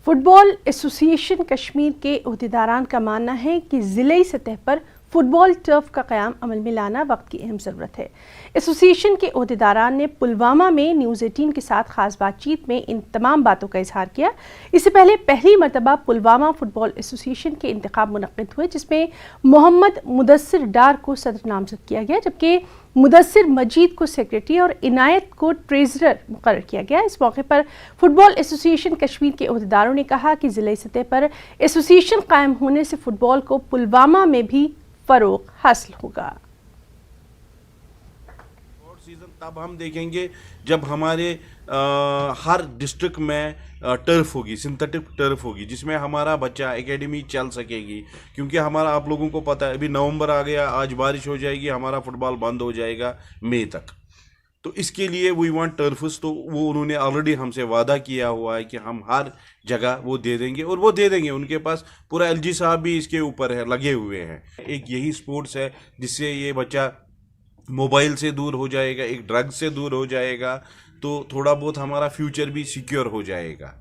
Football association Kashmir के अहदेदारान का मानना है कि ज़िले सतह पर फुटबॉल टर्फ का क़याम अमल में लाना वक्त की अहम ज़रूरत है। एसोसिएशन के अहदेदारान ने पुलवामा में न्यूज़ 18 के साथ खास बातचीत में इन तमाम बातों का इजहार किया। इससे पहले पहली मरतबा पुलवामा फुटबॉल एसोसिएशन के इंतखाब मुनक्किद हुए, जिसमें मोहम्मद मुदस्सिर डार को सदर नामजद किया गया, जबकि मुदस्सिर मजीद को सेक्रेटरी और इनायत को ट्रेजरर मुकर्रर किया गया। इस मौके पर फुटबॉल एसोसिएशन कश्मीर के अहदेदारों ने कहा कि ज़िले सतह पर एसोसिएशन कायम होने से फुटबॉल को पुलवामा में भी फरोग हासिल होगा। और सीजन तब हम देखेंगे जब हमारे हर डिस्ट्रिक्ट में टर्फ होगी, सिंथेटिक टर्फ होगी, जिसमें हमारा बच्चा एकेडमी चल सकेगी। क्योंकि हमारा, आप लोगों को पता है, अभी नवंबर आ गया, आज बारिश हो जाएगी, हमारा फुटबॉल बंद हो जाएगा मई तक। तो इसके लिए वी वांट टर्फ्स, तो वो उन्होंने ऑलरेडी हमसे वादा किया हुआ है कि हम हर जगह वो दे देंगे, और वो दे देंगे। उनके पास पूरा एलजी साहब भी इसके ऊपर है, लगे हुए हैं। एक यही स्पोर्ट्स है जिससे ये बच्चा मोबाइल से दूर हो जाएगा, एक ड्रग से दूर हो जाएगा, तो थोड़ा बहुत हमारा फ्यूचर भी सिक्योर हो जाएगा।